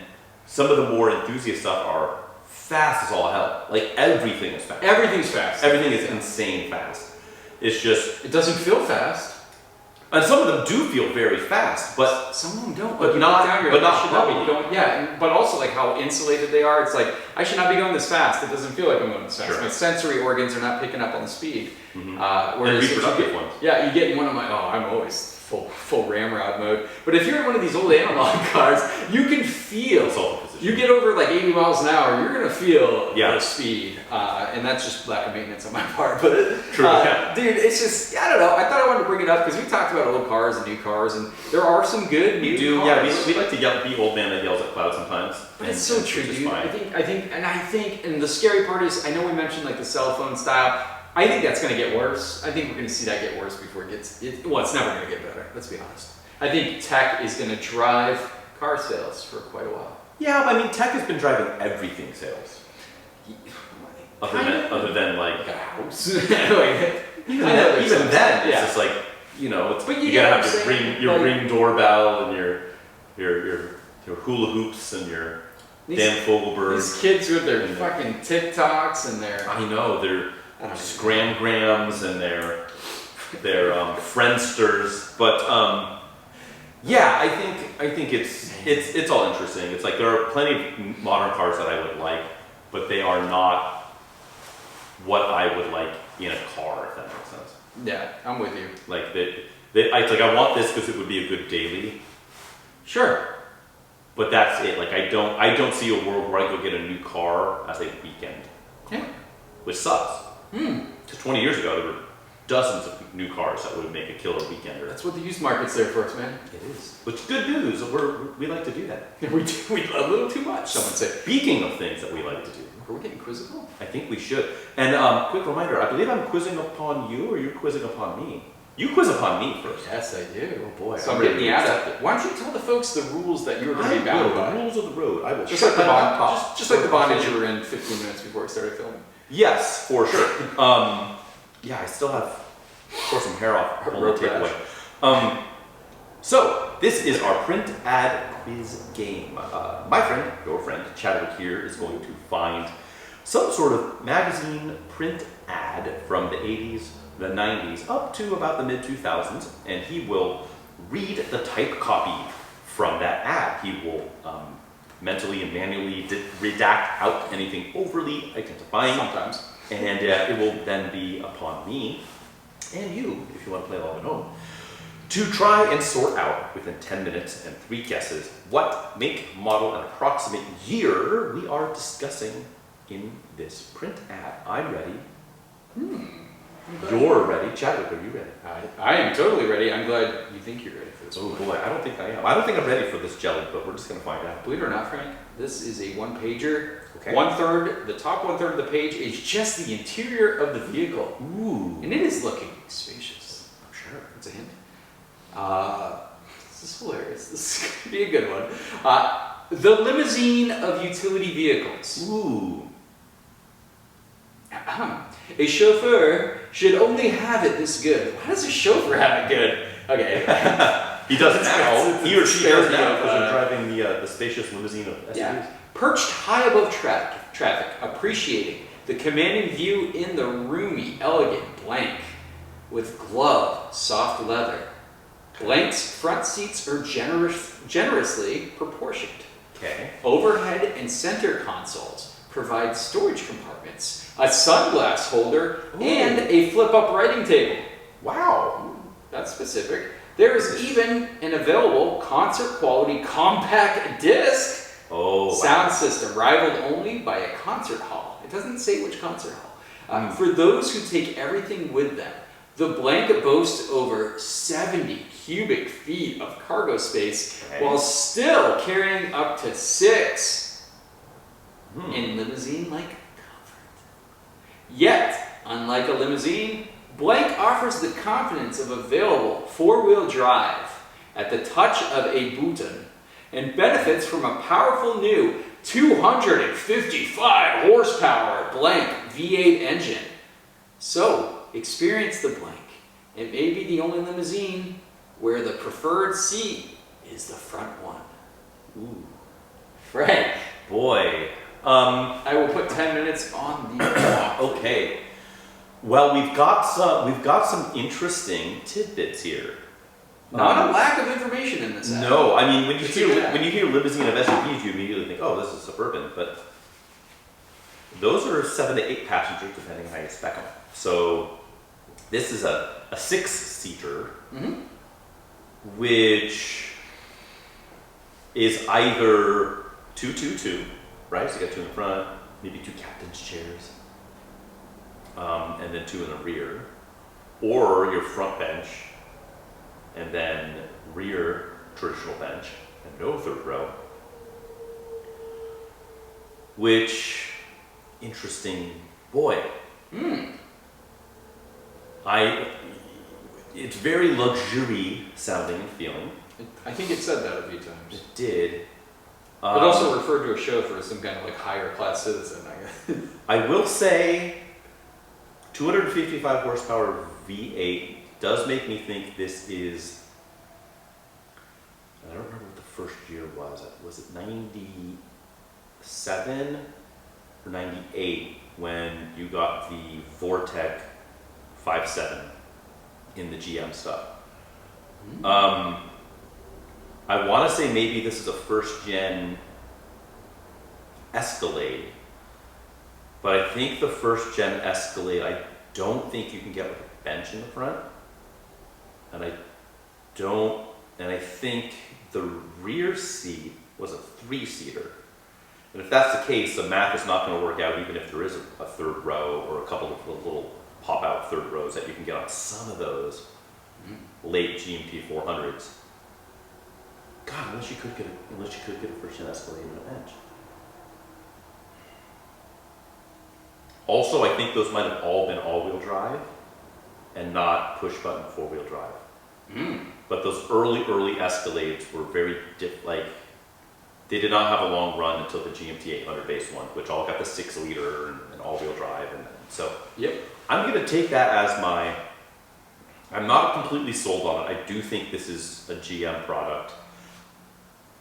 S3: some of the more enthusiast stuff are fast as all hell. Like everything is fast.
S2: Everything's fast.
S3: Everything is insane fast. It's just,
S2: It doesn't feel fast.
S3: and some of them do feel very fast, but
S2: Some of them don't.
S3: But
S2: you
S3: not-
S2: look down, you're
S3: but
S2: like,
S3: not
S2: I should not be
S3: probably.
S2: going. Yeah, but also like how insulated they are. It's like I should not be going this fast. It doesn't feel like I'm going this fast.
S3: Sure.
S2: My sensory organs are not picking up on the speed.
S3: and
S2: Whereas if you
S3: reproductive
S2: get-
S3: ones.
S2: Yeah, you get in one of my. Oh, I'm always full ramrod mode. But if you're in one of these old analog cars, you can feel.
S3: It's all the position.
S2: You get over like 80 miles an hour, you're gonna feel
S3: Yeah.
S2: the speed, and that's just lack of maintenance on my part. But
S3: True, yeah.
S2: dude, it's just I don't know. I thought I wanted to bring it up because we talked about old cars and new cars, and there are some good new
S3: We do,
S2: cars.
S3: we like to be old man that yells at clouds sometimes.
S2: But
S3: and-
S2: it's so
S3: and
S2: true,
S3: which is
S2: dude.
S3: fine.
S2: And the scary part is, I know we mentioned like the cell phone style. I think that's gonna get worse. I think we're gonna see that get worse before it gets. Well, it's never gonna get better. Let's be honest. I think tech is gonna drive car sales for quite a while.
S3: Yeah, but I mean, tech has been driving everything sales. Other than like,
S2: Like a house.
S3: even
S2: I know
S3: then,
S2: there's
S3: even
S2: some-
S3: then,
S2: yeah.
S3: it's just like, it's,
S2: But you
S3: you
S2: get
S3: gotta
S2: what
S3: have
S2: I'm saying,
S3: your
S2: like-
S3: ring doorbell and your hula hoops and your
S2: These-
S3: Dan Fogelberg.
S2: These kids with their
S3: And
S2: fucking TikToks and their.
S3: I know they're
S2: I don't know.
S3: scramgrams and their friendsters, but yeah, I think it's all interesting. It's like there are plenty of modern cars that I would like, but they are not what I would like in a car, if that makes sense.
S2: Yeah, I'm with you.
S3: Like it's like I want this because it would be a good daily,
S2: Sure.
S3: but that's it. Like I don't see a world where I go get a new car as a weekend,
S2: Yeah.
S3: which sucks. Because 20 years ago there were dozens of new cars that would make a killer weekender.
S2: That's what the used market's there for us, man.
S3: It is. Which is good news. We like to do that.
S2: We a little too much, some would say.
S3: Speaking of things that we like to do,
S2: Are we getting quizzical?
S3: I think we should. And quick reminder, I believe I'm quizzing upon you or you're quizzing upon me. You quiz upon me first.
S2: Yes, I do.
S3: Oh boy.
S2: So
S3: I'm
S2: I'm getting
S3: ready
S2: the
S3: to
S2: ad
S3: accept
S2: up. Why don't you tell the folks the rules that you were going to be
S3: I
S2: bound
S3: will. The
S2: by?
S3: rules of the road. I will.
S2: Just
S3: shut
S2: like the
S3: that
S2: bond,
S3: laptop.
S2: just like the bondage you were in 15 minutes before we started filming.
S3: Yes, for sure. Yeah, I still have, of course, some hair off. Hold
S2: Road
S3: the tape
S2: rash.
S3: away. So this is our print ad quiz game. My friend, your friend, Chadwick here is going to find some sort of magazine print ad from the 80s the 90s up to about the mid 2000s, and he will read the type copy from that ad. He will mentally and manually redact out anything overly identifying.
S2: Sometimes.
S3: And it will then be upon me and you, if you want to play along at home, to try and sort out within 10 minutes and 3 guesses what make, model, and approximate year we are discussing in this print ad. I'm ready. You're ready. Chadwick, are you ready?
S2: I am totally ready. I'm glad you think you're ready for this.
S3: Oh boy, I don't think I am. I don't think I'm ready for this jelly, but we're just going to find out.
S2: Believe it or not, Frank, this is a one-pager.
S3: Okay.
S2: 1/3, the top 1/3 of the page is just the interior of the vehicle.
S3: Ooh.
S2: And it is looking spacious.
S3: I'm sure.
S2: It's a hint. This is hilarious. This is going to be a good one. The limousine of utility vehicles.
S3: Ooh.
S2: A chauffeur should only have it this good. Why does a chauffeur have it good? Okay.
S3: He does it now. He or she does now because
S2: of,
S3: they're driving the spacious limousine of SUVs.
S2: Yeah. Perched high above traffic, appreciating the commanding view in the roomy, elegant blank with gloved, soft leather. Blank's front seats are generously proportioned.
S3: Okay.
S2: Overhead and center consoles provide storage compartments, a sunglass holder, and a flip-up writing table.
S3: Wow.
S2: That's specific. There is even an available concert-quality compact disc sound system, rivaled only by a concert hall. It doesn't say which concert hall. For those who take everything with them, the blanket boasts over 70 cubic feet of cargo space while still carrying up to 6 in limousine-like comfort. Yet, unlike a limousine, Blank offers the confidence of available 4-wheel drive at the touch of a button and benefits from a powerful new 255 horsepower Blank V8 engine. So, experience the Blank. It may be the only limousine where the preferred seat is the front one.
S3: Ooh.
S2: Frank.
S3: Boy.
S2: I will put 10 minutes on the clock.
S3: Okay. Well, we've got some interesting tidbits here.
S2: Not a lack of information in this ad.
S3: No, I mean when you hear limousine of SUVs, you immediately think, oh, this is suburban, but those are 7 to 8 passengers depending on how you spec them. So this is a 6-seater, which is either 2-2-2, right? So you got 2 in the front, maybe 2 captain's chairs, and then 2 in the rear, or your front bench, and then rear traditional bench, and no third row. Which, interesting, boy. It's very luxury sounding and feeling.
S2: I think it said that a few times.
S3: It did.
S2: It also referred to a chauffeur as some kind of like higher class citizen, I guess.
S3: I will say 255 horsepower V8 does make me think this is, I don't remember what the first year was. Was it 97 or 98 when you got the Vortec 5.7 in the GM stuff? I want to say maybe this is a first gen Escalade, but I think the first gen Escalade, I don't think you can get like a bench in the front, and I think the rear seat was a 3-seater. And if that's the case, the math is not going to work out even if there is a third row or a couple of little pop-out third rows that you can get on some of those late GMT 400s. God, unless you could get a first-gen Escalade and a bench. Also, I think those might have all been all-wheel drive and not push-button 4-wheel drive. But those early Escalades were very they did not have a long run until the GMT 800 base one, which all got the 6-liter and all-wheel drive, and so I'm going to take that as my. I'm not completely sold on it. I do think this is a GM product.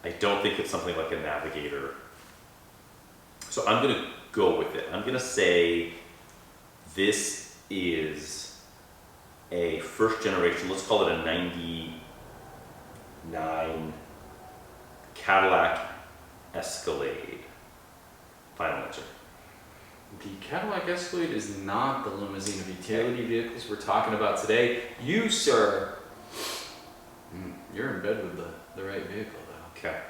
S3: I don't think it's something like a Navigator. So I'm going to go with it. I'm going to say this is a first generation, let's call it a 99 Cadillac Escalade. Final answer.
S2: The Cadillac Escalade is not the limousine of utility vehicles we're talking about today. You, sir, you're in bed with the right vehicle, though.
S3: Okay.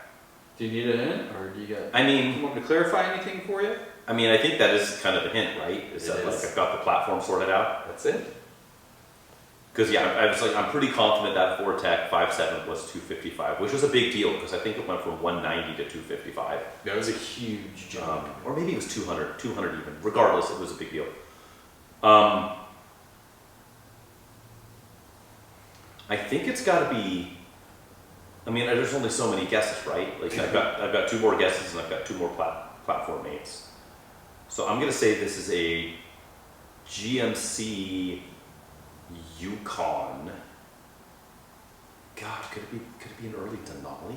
S2: Do you need a hint, or do you got?
S3: I mean,
S2: you want me to clarify anything for you?
S3: I mean, I think that is kind of the hint, right? Is that like I've got the platform sorted out?
S2: That's it.
S3: Because yeah, I was like, I'm pretty confident that Vortec 5.7 was 255, which was a big deal because I think it went from 190 to 255.
S2: That was a huge jump.
S3: Or maybe it was 200 even. Regardless, it was a big deal. I think it's got to be. I mean, there's only so many guesses, right? Like I've got 2 more guesses and I've got 2 more platform mates. So I'm gonna say this is a GMC Yukon. God, could it be an early Denali?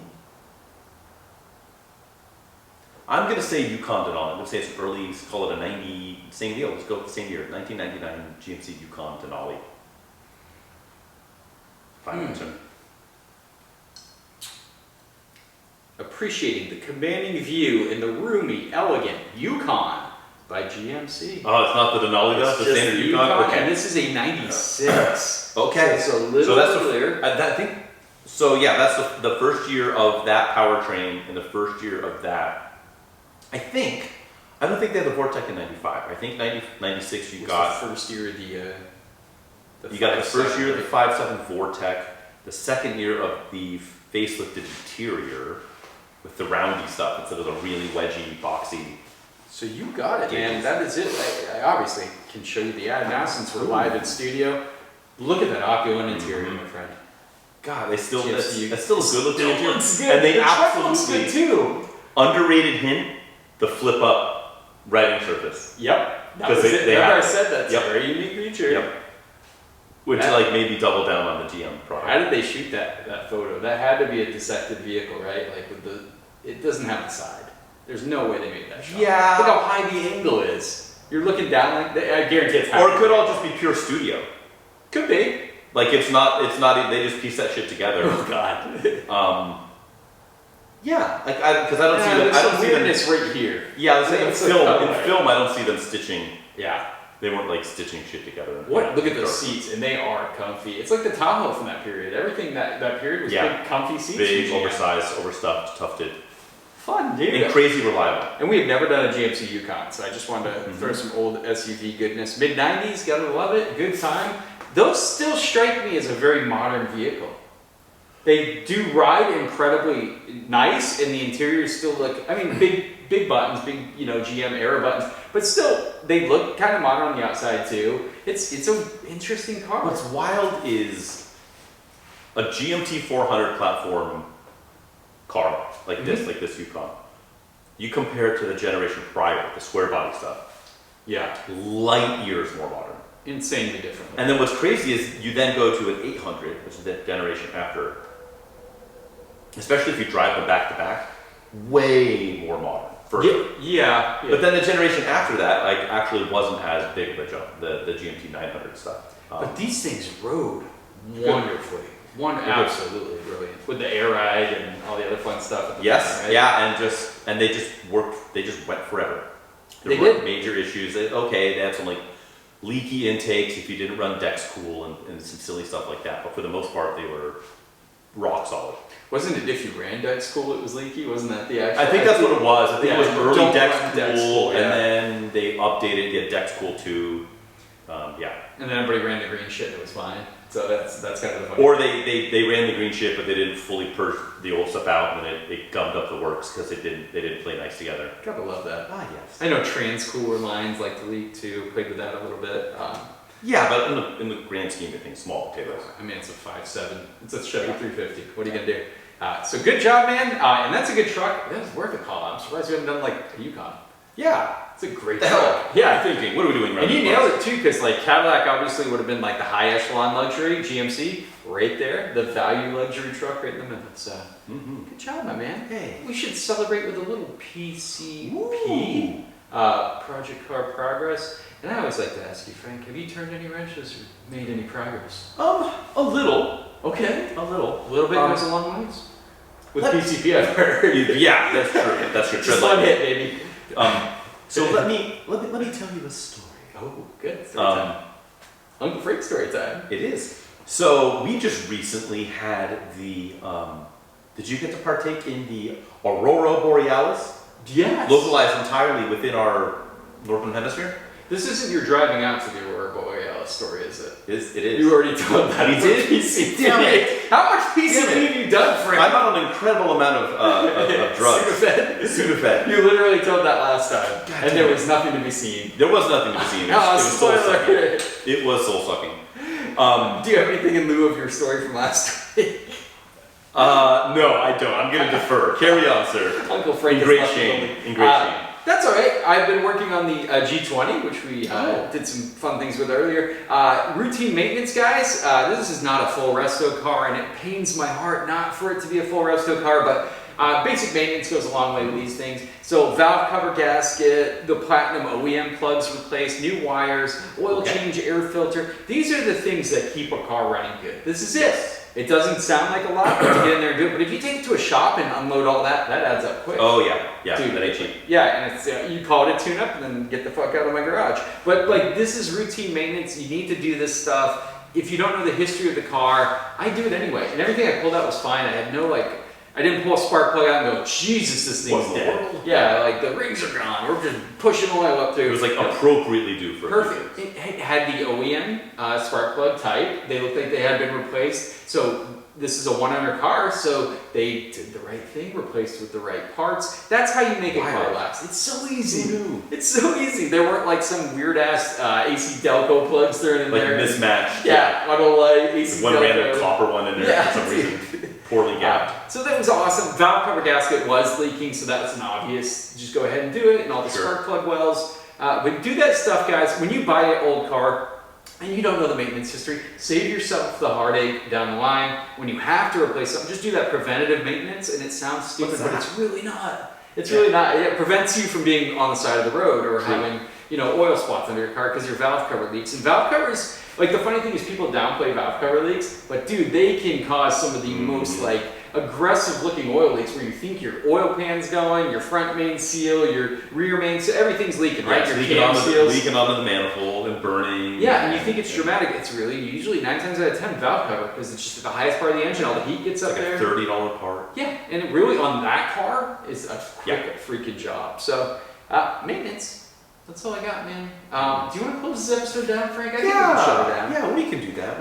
S3: I'm gonna say Yukon Denali. I'm gonna say it's early. Let's call it a 90. Same deal. Let's go with the same year. 1999 GMC Yukon Denali. Final answer.
S2: Appreciating the commanding view in the roomy, elegant Yukon by GMC.
S3: Oh, it's not the Denali, though? The standard Yukon? Okay.
S2: And this is a 96.
S3: Okay.
S2: So it's a little earlier.
S3: I think, so yeah, that's the first year of that powertrain and the first year of that. I don't think they had the Vortec in 95. I think 96 you got.
S2: The first year of
S3: you got the first year of the 5.7 Vortec, the second year of the facelifted interior with the roundy stuff instead of the really wedgy, boxy.
S2: So you got it, man. That is it. I obviously can show you the ad now since we're live in studio. Look at that opulent interior, my friend.
S3: God, that's still a good looking
S2: interior.
S3: Looks good. And they absolutely
S2: looks good too.
S3: Underrated hint: the flip up riding surface.
S2: Yep.
S3: Because
S2: they I said that's a very unique feature.
S3: Yep. Which like maybe double down on the GM product.
S2: How did they shoot that photo? That had to be a dissected vehicle, right? Like with it doesn't have the side. There's no way they made that shot.
S3: Yeah.
S2: Look how high the angle is. You're looking down like I guarantee it's.
S3: Or it could all just be pure studio.
S2: Could be.
S3: Like it's not. They just piece that shit together.
S2: Oh God.
S3: Yeah. Like because I don't see them.
S2: There's
S3: I don't
S2: some
S3: see them.
S2: weirdness right here.
S3: Yeah. Let's say in
S2: Right.
S3: film, I don't see them stitching.
S2: Yeah.
S3: They weren't like stitching shit together.
S2: What? Look at those seats, and they are comfy. It's like the Tahoe from that period. Everything that period was big, comfy seats.
S3: Big, oversized, overstuffed, tufted.
S2: Fun, dude.
S3: And crazy reliable.
S2: And we had never done a GMC Yukon, so I just wanted to throw some old SUV goodness. Mid-90s, gotta love it. Good time. Those still strike me as a very modern vehicle. They do ride incredibly nice, and the interiors still look. I mean, big buttons, big GM era buttons, but still they look kind of modern on the outside too. It's an interesting car.
S3: What's wild is a GMT 400 platform car like this Yukon. You compare it to the generation prior, the square body stuff.
S2: Yeah,
S3: light years more modern.
S2: Insanely different.
S3: And then what's crazy is you then go to an 800, which is the generation after. Especially if you drive them back to back, way more modern.
S2: Yeah.
S3: But then the generation after that, like, actually wasn't as big of a jump. The GMT 900 stuff.
S2: But these things rode wonderfully. Absolutely brilliant with the air ride and all the other fun stuff.
S3: Yes, right? Yeah, and they just worked. They just went forever. There weren't major issues. They had some like leaky intakes if you didn't run Dex Cool and some silly stuff like that. But for the most part, they were rock solid.
S2: Wasn't it if you ran Dex Cool it was leaky? Wasn't that the actual?
S3: I think that's what it was. I think it was early Dex Cool,
S2: and
S3: then they updated to get Dex Cool 2.
S2: And then everybody ran the green shit. It was fine. So that's kind of the funny.
S3: Or they ran the green shit, but they didn't fully purge the old stuff out, and then it gummed up the works because they didn't play nice together.
S2: Gotta love that.
S3: Ah, yes.
S2: I know trans cooler lines like to leak too. Played with that a little bit.
S3: Yeah, but in the grand scheme of things, small potatoes.
S2: I mean, it's a 5.7. It's a Chevy 350. What are you gonna do? So good job, man. And that's a good truck. That was worth a call. I'm surprised we haven't done like a Yukon.
S3: Yeah.
S2: It's a great
S3: the
S2: truck.
S3: Hell? Yeah, I'm thinking, what are we doing right
S2: And you nailed it too, because like Cadillac obviously would have been like the high echelon luxury, GMC right there, the value luxury truck right in the middle. So good job, my man.
S3: Hey.
S2: We should celebrate with a little PCP. Project Car Progress. And I always like to ask you, Frank, have you turned any wrenches or made any progress?
S3: A little. Okay, a little.
S2: A little bit goes a long ways. With PCP, I've heard.
S3: Yeah, that's true. That's true.
S2: Just one hit, baby.
S3: So let me tell you a story.
S2: Oh, good. Story time. Uncle Frank story time.
S3: It is. So we just recently had the. Did you get to partake in the Aurora Borealis?
S2: Yes.
S3: Localized entirely within our northern hemisphere.
S2: This isn't your driving out to the Aurora Borealis story, is it?
S3: It is.
S2: You already told that.
S3: We did?
S2: Damn it. How much PCP have you done, Frank?
S3: I'm on an incredible amount of drugs. Sudafed.
S2: You literally told that last time, and there was nothing to be seen.
S3: There was nothing to be seen. It was soul sucking. It was soul sucking.
S2: Do you have anything in lieu of your story from last week?
S3: No, I don't. I'm going to defer. Carry on, sir.
S2: Uncle Frank
S3: in great shame. In great shame.
S2: That's all right. I've been working on the G20, which we did some fun things with earlier. Routine maintenance, guys. This is not a full resto car, and it pains my heart not for it to be a full resto car, but basic maintenance goes a long way with these things. So valve cover gasket, the platinum OEM plugs replaced, new wires, oil change, air filter. These are the things that keep a car running good. This is it. It doesn't sound like a lot, but to get in there and do it. But if you take it to a shop and unload all that, that adds up quick.
S3: Oh yeah,
S2: dude,
S3: that ain't cheap.
S2: Yeah, and it's you call it a tune-up and then get the fuck out of my garage. But like, this is routine maintenance. You need to do this stuff. If you don't know the history of the car, I do it anyway. And everything I pulled out was fine. I had no I didn't pull a spark plug out and go, Jesus, this thing's dead. Yeah, like the rings are gone. We're just pushing oil up through.
S3: It was like appropriately due for
S2: perfect. It had the OEM spark plug type. They looked like they had been replaced. So this is a 100 car, so they did the right thing, replaced with the right parts. That's how you make a car last. It's so easy. It's so easy. There weren't like some weird ass AC Delco plugs thrown in there.
S3: Like mismatched.
S2: Yeah, auto light, AC
S3: one
S2: Delco.
S3: random copper one in there for some reason. Poorly gapped.
S2: So that was awesome. Valve cover gasket was leaking, so that was an obvious. Just go ahead and do it, and all the spark plug wells. But do that stuff, guys. When you buy an old car and you don't know the maintenance history, save yourself the heartache down the line. When you have to replace something, just do that preventative maintenance, and it sounds stupid, but it's really not. It's really not. It prevents you from being on the side of the road or having oil spots under your car because your valve cover leaks. And valve covers, like the funny thing is people downplay valve cover leaks, but dude, they can cause some of the most aggressive looking oil leaks where you think your oil pan's going, your front main seal, your rear main seal, everything's leaking, right? Your
S3: leaking onto the manifold and burning.
S2: Yeah, and you think it's dramatic. It's really usually 9 times out of 10 valve cover because it's just at the highest part of the engine. All the heat gets up there.
S3: Like a $30 part.
S2: Yeah, and it really on that car is a quick freaking job. So maintenance. That's all I got, man. Do you want to close this episode down, Frank? I think we can shut it down.
S3: Yeah, we can do that.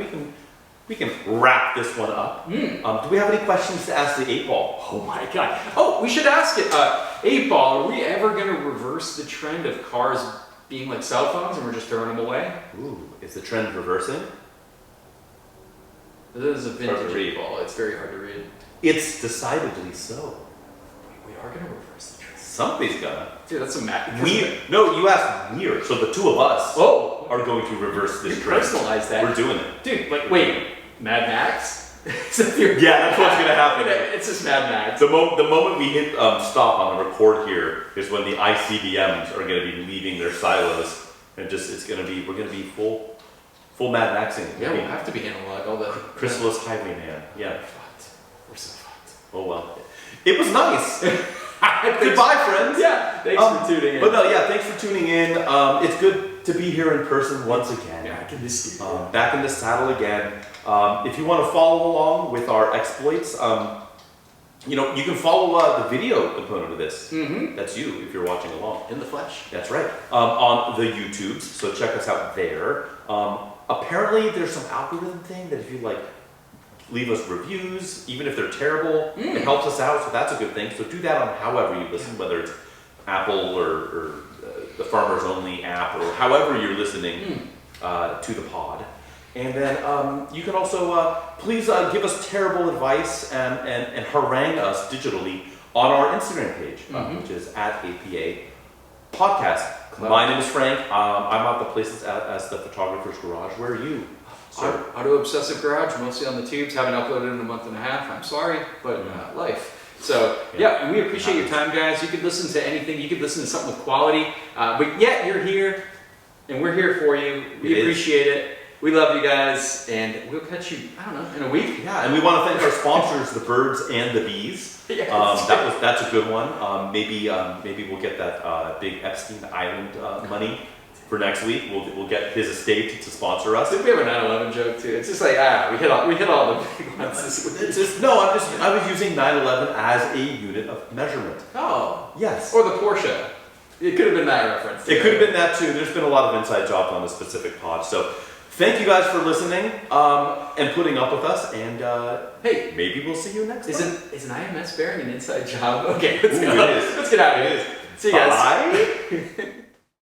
S3: We can wrap this one up. Do we have any questions to ask the 8-ball?
S2: Oh my god. Oh, we should ask it. 8-ball, are we ever going to reverse the trend of cars being like cell phones and we're just throwing them away?
S3: Ooh, is the trend reversing?
S2: This is a vintage 8-ball. It's very hard to read.
S3: It's decidedly so.
S2: We are going to reverse the trend.
S3: Somebody's gonna.
S2: Dude, that's a mad.
S3: No, you asked weird. So the two of us are going to reverse this trend.
S2: Personalize that.
S3: We're doing it.
S2: Dude, wait. Mad Max?
S3: Yeah, that's what's gonna happen.
S2: It's just Mad Max.
S3: The moment we hit stop on the record here is when the ICBMs are gonna be leaving their silos, and we're gonna be full Mad Maxing.
S2: Yeah, we'll have to be analog. All the
S3: Chrysalis Highwayman. Yeah.
S2: We're so fucked.
S3: Oh well. It was nice. Goodbye, friends.
S2: Yeah. Thanks for tuning in.
S3: But no, yeah, thanks for tuning in. It's good to be here in person once again.
S2: Back in the studio.
S3: Back in the saddle again. If you want to follow along with our exploits, you can follow the video component of this.
S2: Mm-hmm.
S3: That's you, if you're watching along.
S2: In the flesh.
S3: That's right. On the YouTubes, so check us out there. Apparently, there's some algorithm thing that if you leave us reviews, even if they're terrible, it helps us out, so that's a good thing. So do that on however you listen, whether it's Apple or the Farmers Only app, or however you're listening to the pod. And then you can also please give us terrible advice and harangue us digitally on our Instagram page, which is @APA Podcast. Clever. My name is Frank. I'm at the places as the Photographer's Garage. Where are you?
S2: Auto Obsessive Garage, mostly on the tubes. Haven't uploaded in a month and a half. I'm sorry, but life. So yeah, we appreciate your time, guys. You could listen to anything. You could listen to something with quality, but yet you're here, and we're here for you. We appreciate it. We love you guys, and we'll catch you, I don't know, in a week.
S3: Yeah, and we want to thank our sponsors, the birds and the bees. That's a good one. Maybe we'll get that big Epstein Island money for next week. We'll get his estate to sponsor us.
S2: Did we have a 9/11 joke too? It's just like we hit all the big ones this week.
S3: It's just, no, I was using 9/11 as a unit of measurement.
S2: Oh.
S3: Yes.
S2: Or the Porsche. It could have been that reference.
S3: It could have been that too. There's been a lot of inside jobs on this specific pod. So thank you guys for listening and putting up with us. And hey, maybe we'll see you next time.
S2: Is an IMS bearing an inside job? Okay, let's go.
S3: It is.
S2: Let's get out of here. See you guys.
S3: Bye.